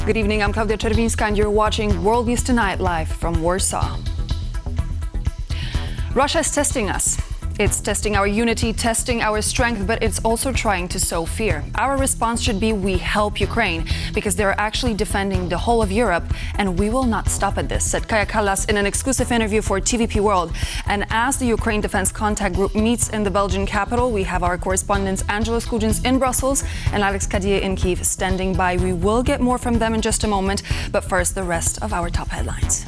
Good evening, I'm Klaudia Czerwińska and you're watching World News Tonight live from Warsaw. Russia is testing us. It's testing our unity, testing our strength, but it's also trying to sow fear. Our response should be we help Ukraine because they're actually defending the whole of Europe and we will not stop at this, said Kaja Kallas in an exclusive interview for TVP World. And as the Ukraine Defense Contact Group meets in the Belgian capital, we have our correspondents Angela Skujins in Brussels and Alex Kadier in Kyiv standing by. We will get more from them in just a moment, but first the rest of our top headlines.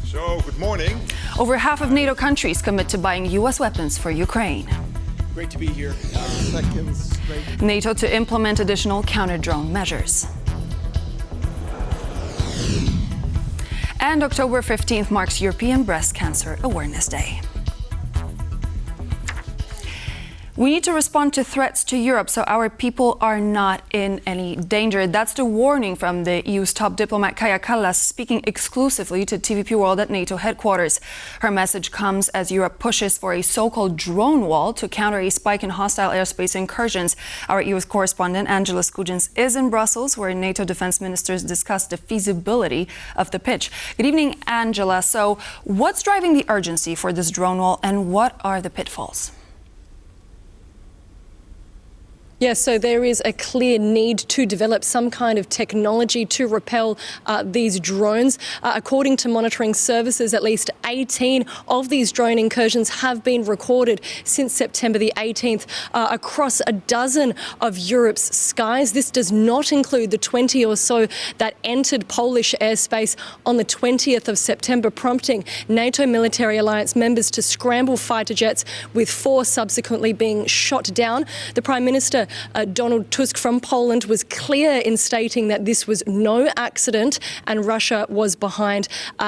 So, good morning. Over half of NATO countries commit to buying U.S. weapons for Ukraine. Great to be here. NATO to implement additional counter-drone measures. And October 15th marks European Breast Cancer Awareness Day. We need to respond to threats to Europe so our people are not in any danger. That's the warning from the EU's top diplomat Kaja Kallas, speaking exclusively to TVP World at NATO headquarters. Her message comes as Europe pushes for a so-called drone wall to counter a spike in hostile airspace incursions. Our EU's correspondent Angela Skujins is in Brussels, where NATO defense ministers discuss the feasibility of the pitch. Good evening, Angela. So what's driving the urgency for this drone wall and what are the pitfalls? Yes, so there is a clear need to develop some kind of technology to repel these drones. According to monitoring services, at least 18 of these drone incursions have been recorded since September the 18th across a dozen of Europe's skies. This does not include the 20 or so that entered Polish airspace on the 20th of September, prompting NATO military alliance members to scramble fighter jets, with 4 subsequently being shot down. The Prime Minister Donald Tusk from Poland was clear in stating that this was no accident and Russia was behind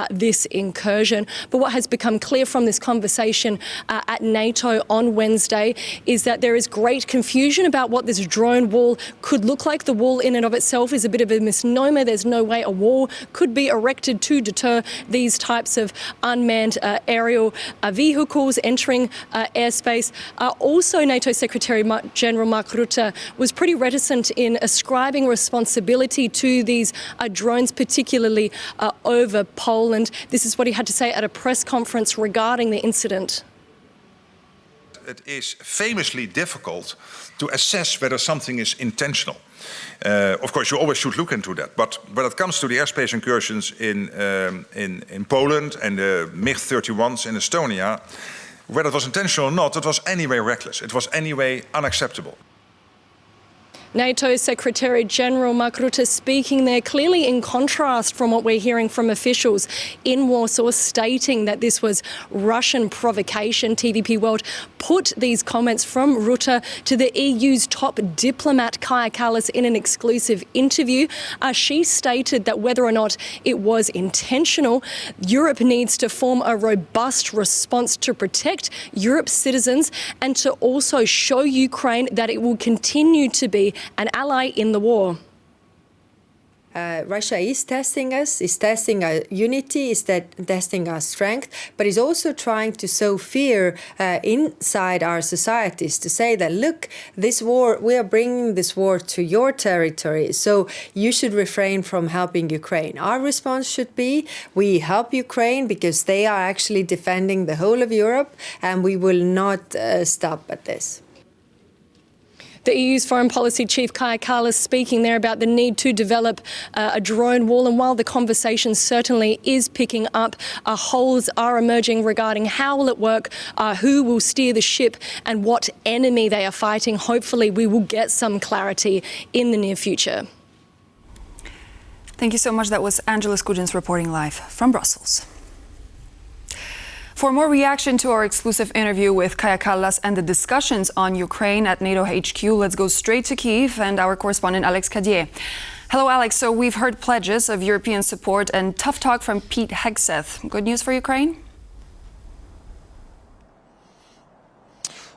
this incursion. But what has become clear from this conversation at NATO on Wednesday is that there is great confusion about what this drone wall could look like. The wall in and of itself is a bit of a misnomer. There's no way a wall could be erected to deter these types of unmanned aerial vehicles entering airspace. Also, NATO Secretary General Mark Rutte was pretty reticent in ascribing responsibility to these drones, particularly over Poland. This is what he had to say at a press conference regarding the incident. It is famously difficult to assess whether something is intentional. Of course, you always should look into that. But when it comes to the airspace incursions in Poland and the MiG-31s in Estonia, whether it was intentional or not, it was anyway reckless. It was anyway unacceptable. NATO Secretary General Mark Rutte speaking there, clearly in contrast from what we're hearing from officials in Warsaw, stating that this was Russian provocation. TVP World put these comments from Rutte to the EU's top diplomat Kaja Kallas in an exclusive interview. She stated that whether or not it was intentional, Europe needs to form a robust response to protect Europe's citizens and to also show Ukraine that it will continue to be an ally in the war. Russia is testing us, is testing our unity, is testing our strength, but is also trying to sow fear inside our societies, to say that, look, this war, we are bringing this war to your territory, so you should refrain from helping Ukraine. Our response should be, we help Ukraine because they are actually defending the whole of Europe, and we will not stop at this. The EU's foreign policy chief Kaja Kallas speaking there about the need to develop a drone wall. And while the conversation certainly is picking up, holes are emerging regarding how will it work, who will steer the ship and what enemy they are fighting. Hopefully we will get some clarity in the near future. Thank you so much. That was Angela Skujins reporting live from Brussels. For more reaction to our exclusive interview with Kaja Kallas and the discussions on Ukraine at NATO HQ, let's go straight to Kyiv and our correspondent Alex Kadier. Hello, Alex. So we've heard pledges of European support and tough talk from Pete Hegseth. Good news for Ukraine?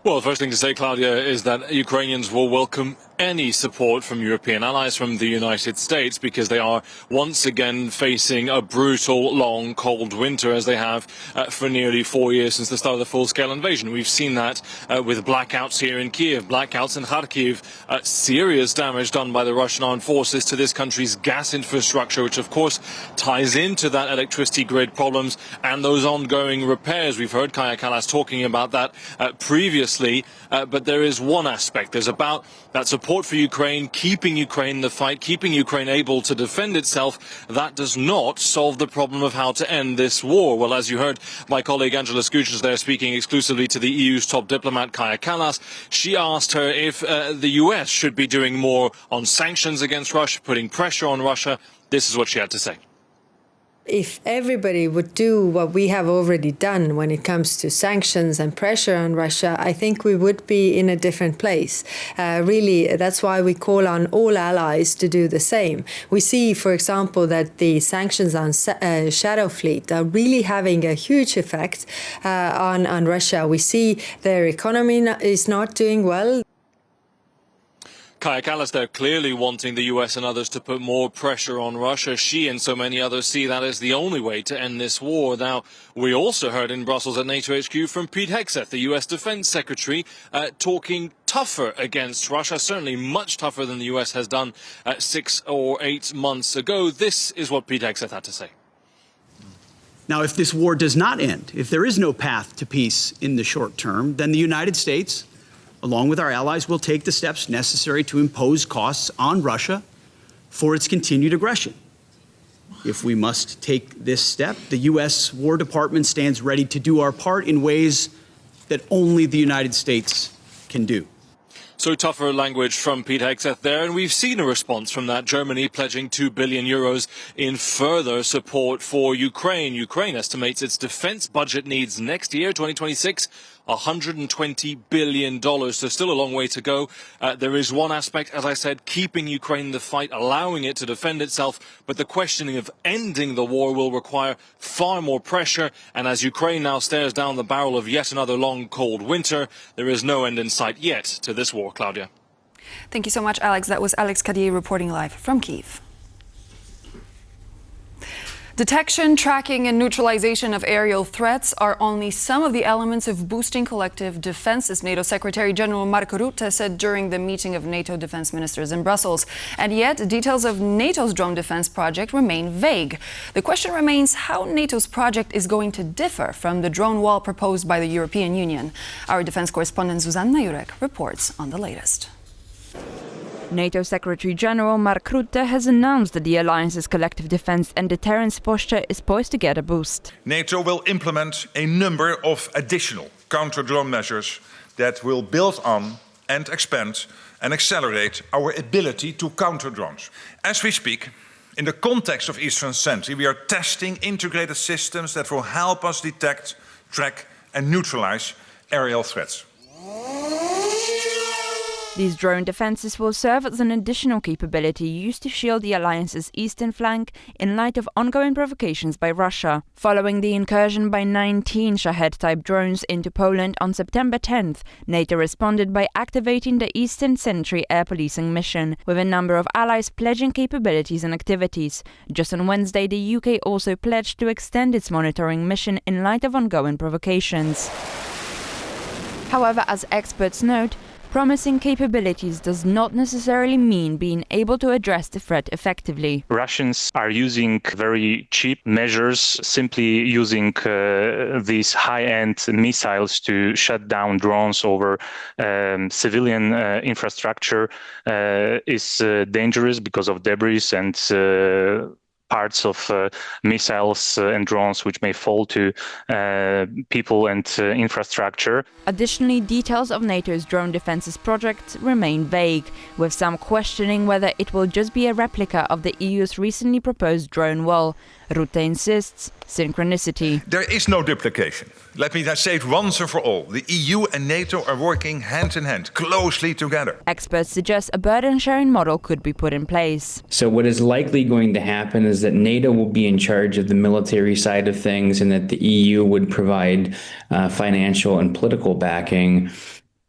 Well, the first thing to say, Claudia, is that Ukrainians will welcome any support from European allies, from the United States, because they are once again facing a brutal, long, cold winter, as they have for nearly 4 years since the start of the full-scale invasion. We've seen that with blackouts here in Kiev, blackouts in Kharkiv, serious damage done by the Russian armed forces to this country's gas infrastructure, which of course ties into that electricity grid problems and those ongoing repairs. We've heard Kaja Kallas talking about that previously, but there is one aspect. There's about that support for Ukraine, keeping Ukraine in the fight, keeping Ukraine able to defend itself. That does not solve the problem of how to end this war. Well, as you heard my colleague Angela Scutchins there speaking exclusively to the EU's top diplomat Kaja Kallas, she asked her if the US should be doing more on sanctions against Russia, putting pressure on Russia. This is what she had to say. If everybody would do what we have already done when it comes to sanctions and pressure on Russia, I think we would be in a different place. Really, that's why we call on all allies to do the same. We see, for example, that the sanctions on Shadow Fleet are really having a huge effect on Russia. We see their economy is not doing well. Kaja Kallas there clearly wanting the US and others to put more pressure on Russia. She and so many others see that as the only way to end this war. Now, we also heard in Brussels at NATO HQ from Pete Hegseth, the US Defense Secretary, talking tougher against Russia, certainly much tougher than the US has done 6 or 8 months ago. This is what Pete Hegseth had to say. Now, if this war does not end, if there is no path to peace in the short term, then the United States, along with our allies, will take the steps necessary to impose costs on Russia for its continued aggression. If we must take this step, the U.S. War Department stands ready to do our part in ways that only the United States can do. So tougher language from Pete Hegseth there, and we've seen a response from that. Germany pledging €2 billion in further support for Ukraine. Ukraine estimates its defense budget needs next year, 2026, $120 billion. So still a long way to go. There is one aspect, as I said, keeping Ukraine in the fight, allowing it to defend itself. But the questioning of ending the war will require far more pressure. And as Ukraine now stares down the barrel of yet another long, cold winter, there is no end in sight yet to this war, Claudia. Thank you so much, Alex. That was Alex Kadier reporting live from Kyiv. Detection, tracking and neutralization of aerial threats are only some of the elements of boosting collective defense, as NATO Secretary General Mark Rutte said during the meeting of NATO defense ministers in Brussels. And yet, details of NATO's drone defense project remain vague. The question remains how NATO's project is going to differ from the drone wall proposed by the European Union. Our defense correspondent Zuzanna Jurek reports on the latest. NATO Secretary-General Mark Rutte has announced that the alliance's collective defense and deterrence posture is poised to get a boost. NATO will implement a number of additional counter-drone measures that will build on and expand and accelerate our ability to counter drones. As we speak, in the context of Eastern Sentry, we are testing integrated systems that will help us detect, track and neutralize aerial threats. These drone defenses will serve as an additional capability used to shield the alliance's eastern flank in light of ongoing provocations by Russia. Following the incursion by 19 Shahed-type drones into Poland on September 10th, NATO responded by activating the Eastern Sentry air policing mission, with a number of allies pledging capabilities and activities. Just on Wednesday, the UK also pledged to extend its monitoring mission in light of ongoing provocations. However, as experts note, promising capabilities does not necessarily mean being able to address the threat effectively. Russians are using very cheap measures, simply using these high-end missiles to shut down drones over civilian infrastructure is dangerous because of debris and parts of missiles and drones which may fall to people and infrastructure. Additionally, details of NATO's drone defenses project remain vague, with some questioning whether it will just be a replica of the EU's recently proposed drone wall. Rutte insists synchronicity. There is no duplication. Let me say it once and for all. The EU and NATO are working hand in hand, closely together. Experts suggest a burden-sharing model could be put in place. So what is likely going to happen is that NATO will be in charge of the military side of things and that the EU would provide financial and political backing.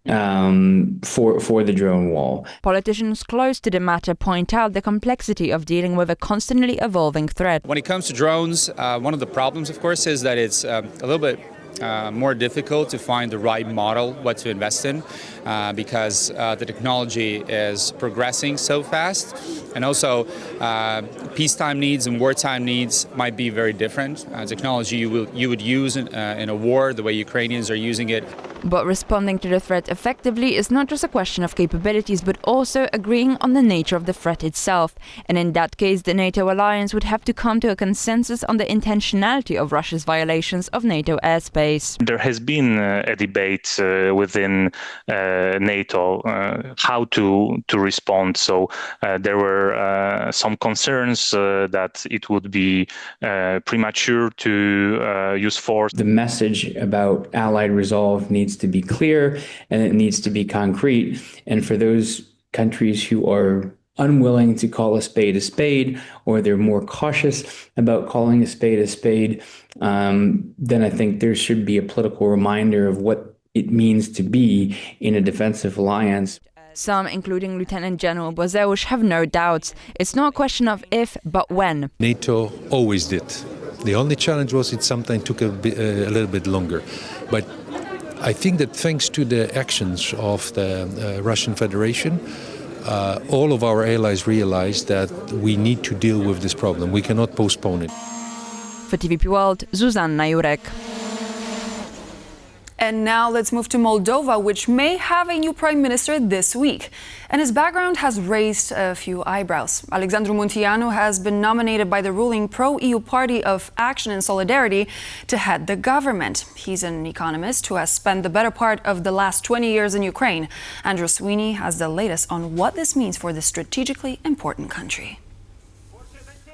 for the drone wall. Politicians close to the matter point out the complexity of dealing with a constantly evolving threat. When it comes to drones, one of the problems, of course, is that it's a little bit more difficult to find the right model, what to invest in, because the technology is progressing so fast. And also, peacetime needs and wartime needs might be very different. Technology you would use in a war, the way Ukrainians are using it. But responding to the threat effectively is not just a question of capabilities, but also agreeing on the nature of the threat itself. And in that case, the NATO alliance would have to come to a consensus on the intentionality of Russia's violations of NATO airspace. There has been a debate within NATO how to respond. So there were some concerns that it would be premature to use force. The message about Allied resolve needs to be clear and it needs to be concrete. And for those countries who are unwilling to call a spade, or they're more cautious about calling a spade, then I think there should be a political reminder of what it means to be in a defensive alliance. Some, including Lieutenant General Bozeusz, have no doubts. It's not a question of if, but when. NATO always did. The only challenge was it sometimes took a little bit longer. But I think that thanks to the actions of the Russian Federation, all of our allies realized that we need to deal with this problem. We cannot postpone it. For TVP World, Zuzanna Jurek. And now let's move to Moldova, which may have a new prime minister this week. And his background has raised a few eyebrows. Alexandru Munteanu has been nominated by the ruling pro-EU party of Action and Solidarity to head the government. He's an economist who has spent the better part of the last 20 years in Ukraine. Andrew Sweeney has the latest on what this means for this strategically important country.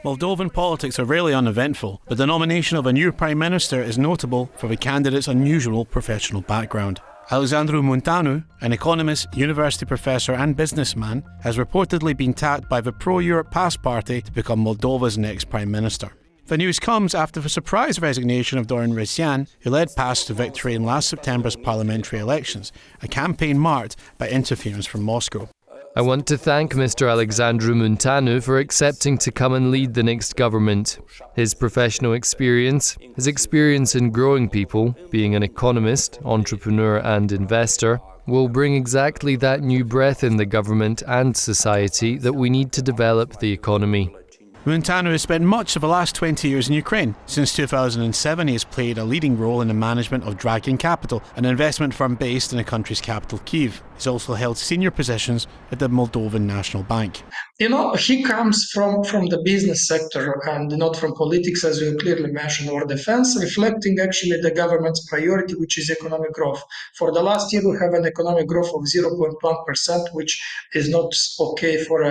Moldovan politics are rarely uneventful, but the nomination of a new Prime Minister is notable for the candidate's unusual professional background. Alexandru Munteanu, an economist, university professor and businessman, has reportedly been tapped by the pro-Europe PAS party to become Moldova's next Prime Minister. The news comes after the surprise resignation of Dorin Răzcean, who led PAS to victory in last September's parliamentary elections, a campaign marked by interference from Moscow. I want to thank Mr. Alexandru Munteanu for accepting to come and lead the next government. His professional experience, his experience in growing people, being an economist, entrepreneur and investor, will bring exactly that new breath in the government and society that we need to develop the economy. Munteanu has spent much of the last 20 years in Ukraine. Since 2007, he has played a leading role in the management of Dragon Capital, an investment firm based in the country's capital, Kyiv. He's also held senior positions at the Moldovan National Bank. You know, he comes from the business sector and not from politics, as you clearly mentioned, or defense, reflecting actually the government's priority, which is economic growth. For the last year, we have an economic growth of 0.1%, which is not okay for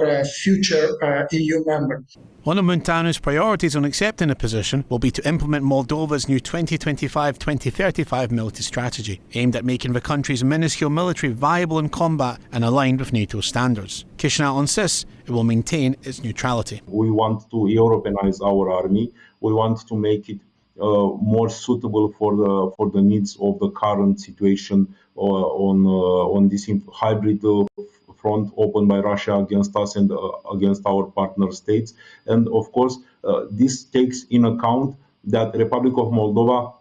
a future EU member. One of Munteanu's priorities on accepting the position will be to implement Moldova's new 2025-2035 military strategy, aimed at making the country's minuscule military viable in combat and aligned with NATO standards. Chisinau insists it will maintain its neutrality. We want to Europeanize our army. We want to make it more suitable for the needs of the current situation on this hybrid front opened by Russia against us and against our partner states. And of course, this takes in account that the Republic of Moldova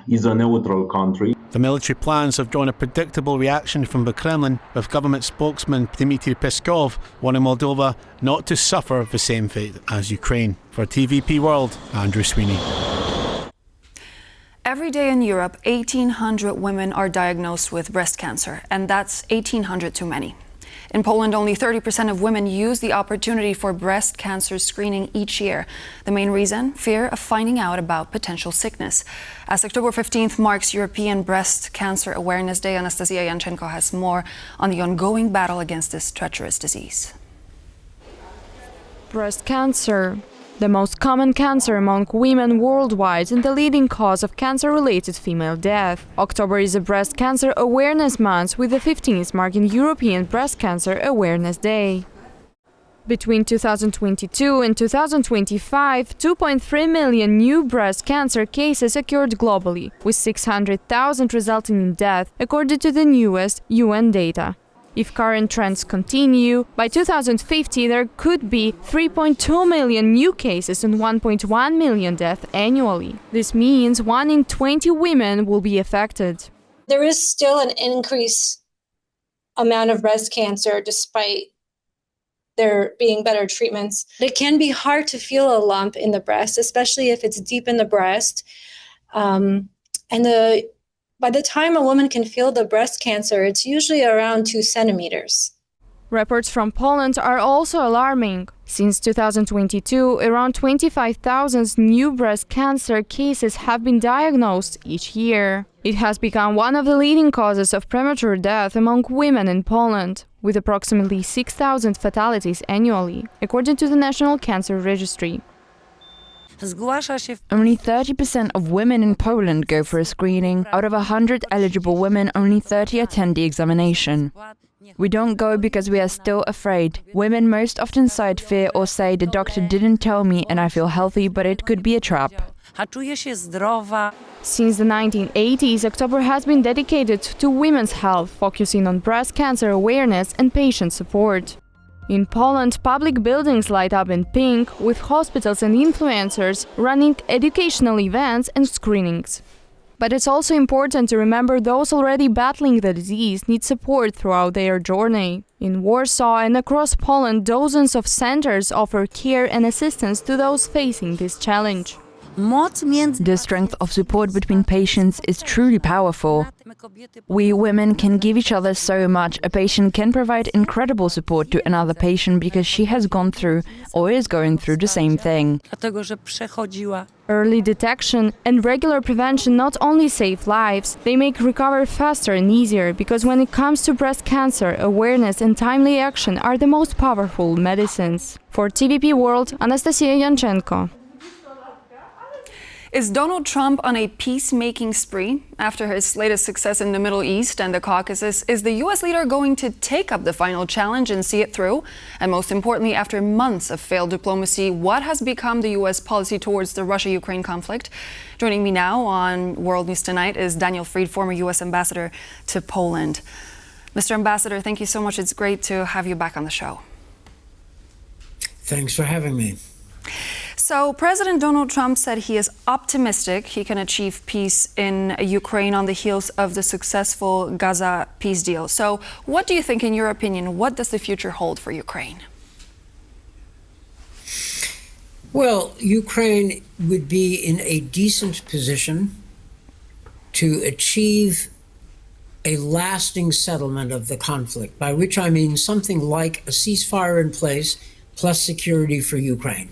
is a neutral country. The military plans have drawn a predictable reaction from the Kremlin, with government spokesman Dmitry Peskov warning Moldova not to suffer the same fate as Ukraine. For TVP World, Andrew Sweeney. Every day in Europe, 1,800 women are diagnosed with breast cancer, and that's 1,800 too many. In Poland, only 30% of women use the opportunity for breast cancer screening each year. The main reason? Fear of finding out about potential sickness. As October 15th marks European Breast Cancer Awareness Day, Anastasia Yanchenko has more on the ongoing battle against this treacherous disease. Breast cancer, the most common cancer among women worldwide and the leading cause of cancer-related female death. October is a Breast Cancer Awareness Month, with the 15th marking European Breast Cancer Awareness Day. Between 2022 and 2025, 2.3 million new breast cancer cases occurred globally, with 600,000 resulting in death, according to the newest UN data. If current trends continue, by 2050 there could be 3.2 million new cases and 1.1 million deaths annually. This means 1 in 20 women will be affected. There is still an increased amount of breast cancer despite there being better treatments. It can be hard to feel a lump in the breast, especially if it's deep in the breast. By the time a woman can feel the breast cancer, it's usually around 2 centimeters. Reports from Poland are also alarming. Since 2022, around 25,000 new breast cancer cases have been diagnosed each year. It has become one of the leading causes of premature death among women in Poland, with approximately 6,000 fatalities annually, according to the National Cancer Registry. Only 30% of women in Poland go for a screening. Out of 100 eligible women, only 30 attend the examination. We don't go because we are still afraid. Women most often cite fear or say the doctor didn't tell me and I feel healthy, but it could be a trap. Since the 1980s, October has been dedicated to women's health, focusing on breast cancer awareness and patient support. In Poland, public buildings light up in pink, with hospitals and influencers running educational events and screenings. But it's also important to remember those already battling the disease need support throughout their journey. In Warsaw and across Poland, dozens of centers offer care and assistance to those facing this challenge. The strength of support between patients is truly powerful. We women can give each other so much. A patient can provide incredible support to another patient because she has gone through or is going through the same thing. Early detection and regular prevention not only save lives, they make recovery faster and easier, because when it comes to breast cancer, awareness and timely action are the most powerful medicines. For TVP World, Anastasia Yanchenko. Is Donald Trump on a peacemaking spree? After his latest success in the Middle East and the Caucasus, is the U.S. leader going to take up the final challenge and see it through? And most importantly, after months of failed diplomacy, what has become the U.S. policy towards the Russia-Ukraine conflict? Joining me now on World News Tonight is Daniel Fried, former U.S. ambassador to Poland. Mr. Ambassador, thank you so much. It's great to have you back on the show. Thanks for having me. So President Donald Trump said he is optimistic he can achieve peace in Ukraine on the heels of the successful Gaza peace deal. So what do you think, in your opinion, what does the future hold for Ukraine? Well, Ukraine would be in a decent position to achieve a lasting settlement of the conflict, by which I mean something like a ceasefire in place plus security for Ukraine.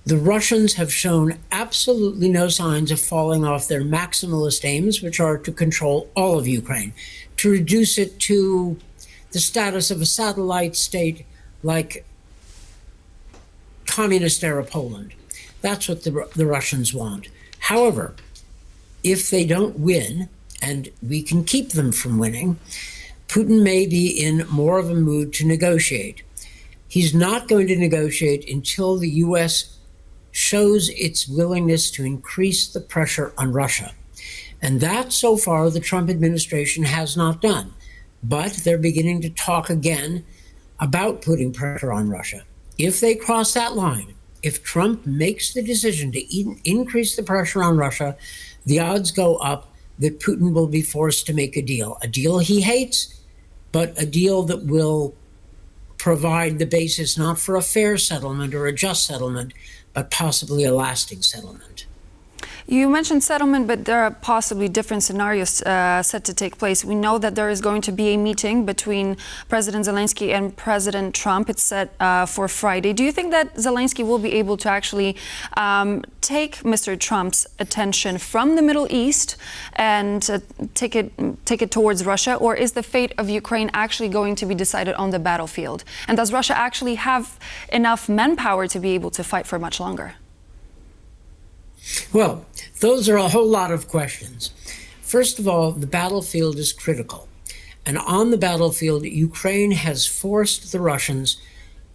The Russians have shown absolutely no signs of falling off their maximalist aims, which are to control all of Ukraine, to reduce it to the status of a satellite state like communist-era Poland. That's what the Russians want. However, if they don't win, and we can keep them from winning, Putin may be in more of a mood to negotiate. He's not going to negotiate until the U.S. shows its willingness to increase the pressure on Russia. And that, so far, the Trump administration has not done. But they're beginning to talk again about putting pressure on Russia. If they cross that line, if Trump makes the decision to increase the pressure on Russia, the odds go up that Putin will be forced to make a deal he hates, but a deal that will provide the basis not for a fair settlement or a just settlement, but possibly a lasting settlement. You mentioned settlement, but there are possibly different scenarios set to take place. We know that there is going to be a meeting between President Zelensky and President Trump. It's set for Friday. Do you think that Zelensky will be able to actually take Mr. Trump's attention from the Middle East and take it towards Russia? Or is the fate of Ukraine actually going to be decided on the battlefield? And does Russia actually have enough manpower to be able to fight for much longer? Well, those are a whole lot of questions. First of all, the battlefield is critical. And on the battlefield, Ukraine has forced the Russians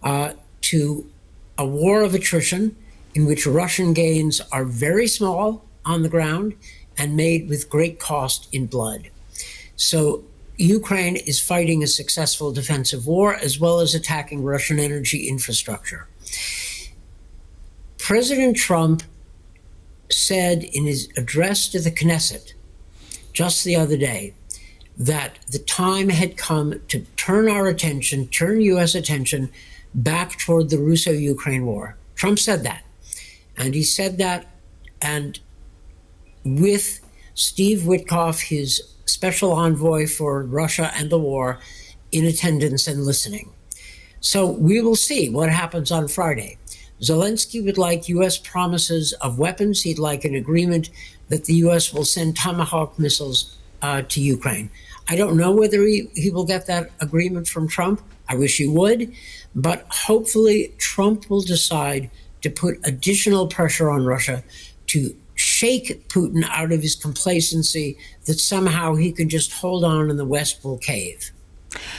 to a war of attrition in which Russian gains are very small on the ground and made with great cost in blood. So Ukraine is fighting a successful defensive war as well as attacking Russian energy infrastructure. President Trump said in his address to the Knesset just the other day that the time had come to turn U.S. attention back toward the Russo-Ukraine war. Trump said that. And he said that, and with Steve Witkoff, his special envoy for Russia and the war, in attendance and listening. So we will see what happens on Friday. Zelensky would like U.S. promises of weapons. He'd like an agreement that the U.S. will send Tomahawk missiles to Ukraine. I don't know whether he will get that agreement from Trump. I wish he would. But hopefully Trump will decide to put additional pressure on Russia to shake Putin out of his complacency that somehow he can just hold on and the West will cave.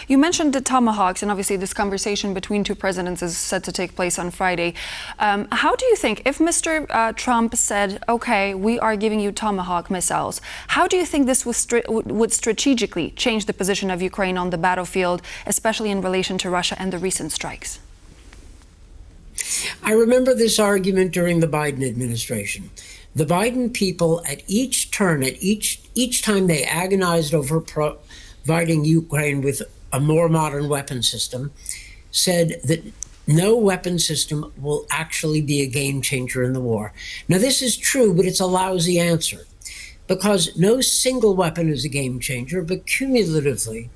You mentioned the Tomahawks, and obviously this conversation between two presidents is set to take place on Friday. How do you think, if Mr. Trump said, okay, we are giving you Tomahawk missiles, how do you think this would strategically change the position of Ukraine on the battlefield, especially in relation to Russia and the recent strikes? I remember this argument during the Biden administration. The Biden people at each turn, at each time they agonized over providing Ukraine with a more modern weapon system, said that no weapon system will actually be a game changer in the war. Now, this is true, but it's a lousy answer because no single weapon is a game changer, but cumulatively,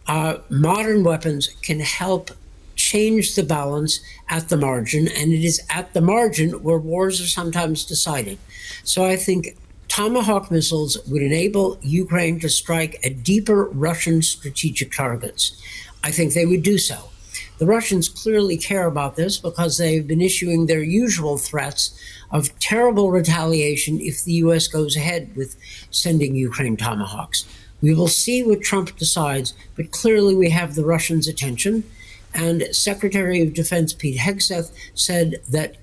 modern weapons can help change the balance at the margin, and it is at the margin where wars are sometimes decided. So I think Tomahawk missiles would enable Ukraine to strike at deeper Russian strategic targets. I think they would do so. The Russians clearly care about this because they've been issuing their usual threats of terrible retaliation if the U.S. goes ahead with sending Ukraine Tomahawks. We will see what Trump decides, but clearly we have the Russians' attention. And Secretary of Defense Pete Hegseth said that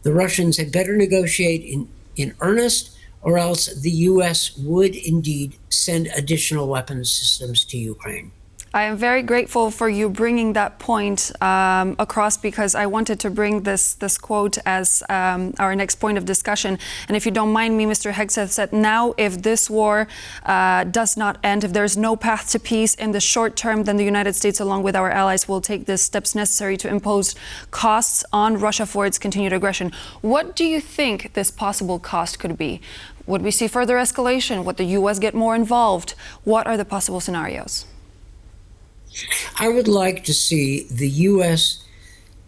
the Russians had better negotiate in earnest, or else the U.S. would indeed send additional weapons systems to Ukraine. I am very grateful for you bringing that point across, because I wanted to bring this quote as our next point of discussion. And if you don't mind me, Mr. Hegseth said, now if this war does not end, if there's no path to peace in the short term, then the United States, along with our allies, will take the steps necessary to impose costs on Russia for its continued aggression. What do you think this possible cost could be? Would we see further escalation? Would the U.S. get more involved? What are the possible scenarios? I would like to see the U.S.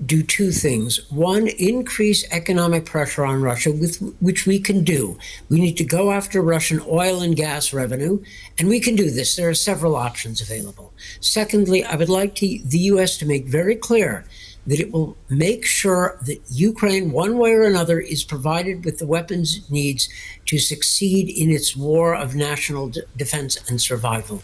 do two things. One, increase economic pressure on Russia, which we can do. We need to go after Russian oil and gas revenue, and we can do this. There are several options available. Secondly, I would like the U.S. to make very clear that it will make sure that Ukraine, one way or another, is provided with the weapons it needs to succeed in its war of national defense and survival.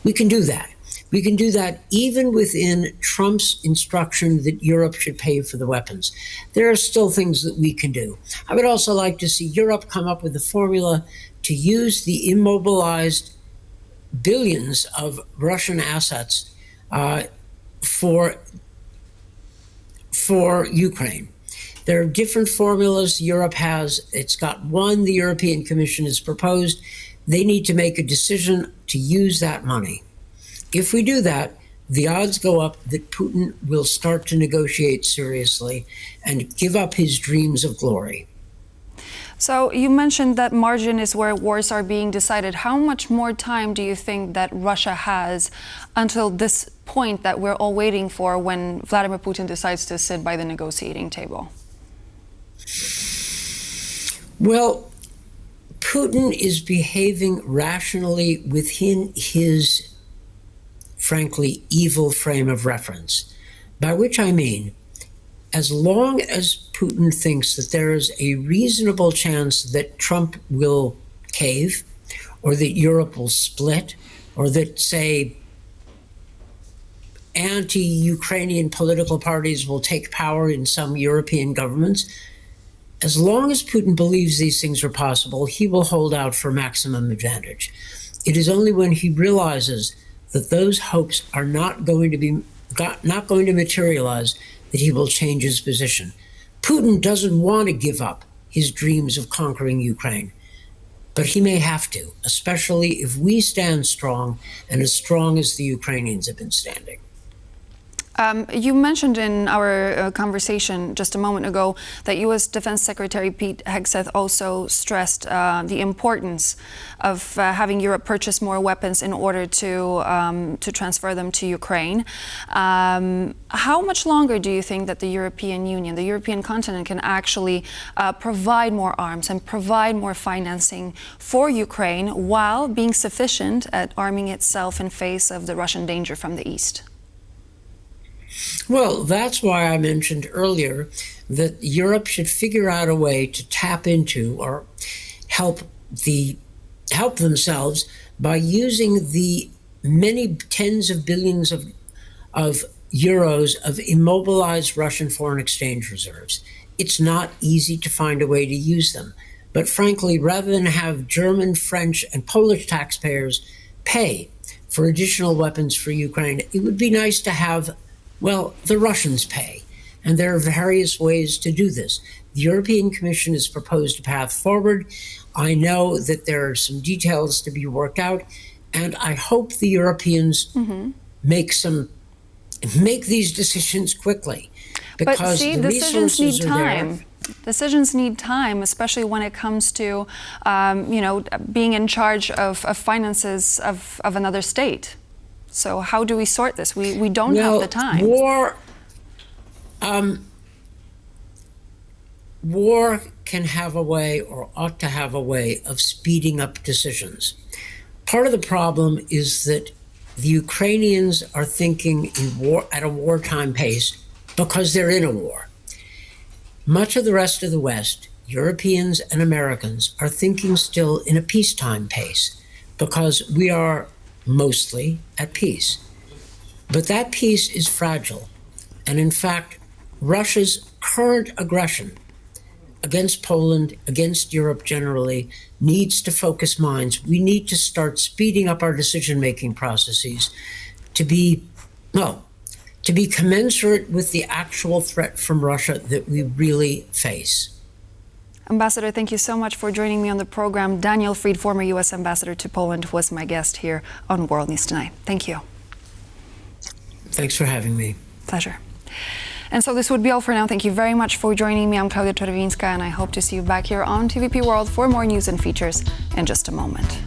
We can do that. We can do that even within Trump's instruction that Europe should pay for the weapons. There are still things that we can do. I would also like to see Europe come up with a formula to use the immobilized billions of Russian assets for Ukraine. There are different formulas Europe has. It's got one the European Commission has proposed. They need to make a decision to use that money. If we do that, the odds go up that Putin will start to negotiate seriously and give up his dreams of glory. So you mentioned that margin is where wars are being decided. How much more time do you think that Russia has until this point that we're all waiting for, when Vladimir Putin decides to sit by the negotiating table? Well, Putin is behaving rationally within his frankly evil frame of reference, by which I mean, as long as Putin thinks that there is a reasonable chance that Trump will cave, or that Europe will split, or that, say, anti-Ukrainian political parties will take power in some European governments. As long as Putin believes these things are possible, he will hold out for maximum advantage. It is only when he realizes that those hopes are not going to materialize that he will change his position. Putin doesn't want to give up his dreams of conquering Ukraine, but he may have to, especially if we stand strong and as strong as the Ukrainians have been standing. You mentioned in our conversation just a moment ago that U.S. Defense Secretary Pete Hegseth also stressed the importance of having Europe purchase more weapons in order to transfer them to Ukraine. How much longer do you think that the European Union, the European continent, can actually provide more arms and provide more financing for Ukraine while being sufficient at arming itself in face of the Russian danger from the east? Well, that's why I mentioned earlier that Europe should figure out a way to tap into or help themselves by using the many tens of billions of euros of immobilized Russian foreign exchange reserves. It's not easy to find a way to use them. But frankly, rather than have German, French, and Polish taxpayers pay for additional weapons for Ukraine, it would be nice to have, well, the Russians pay. And there are various ways to do this. The European Commission has proposed a path forward. I know that there are some details to be worked out, and I hope the Europeans make these decisions quickly. Because but see, the decisions need resources are time. there. Decisions need time, especially when it comes to, being in charge of finances of another state. So how do we sort this? We don't have the time. War can have a way, or ought to have a way, of speeding up decisions. Part of the problem is that the Ukrainians are thinking at a wartime pace because they're in a war. Much of the rest of the West, Europeans and Americans, are thinking still in a peacetime pace because we are mostly at peace. But that peace is fragile. And in fact, Russia's current aggression against Poland, against Europe generally, needs to focus minds. We need to start speeding up our decision-making processes to be commensurate with the actual threat from Russia that we really face. Ambassador, thank you so much for joining me on the program. Daniel Fried, former U.S. Ambassador to Poland, was my guest here on World News Tonight. Thank you. Thanks for having me. Pleasure. And so this would be all for now. Thank you very much for joining me. I'm Klaudia Czerwińska, and I hope to see you back here on TVP World for more news and features in just a moment.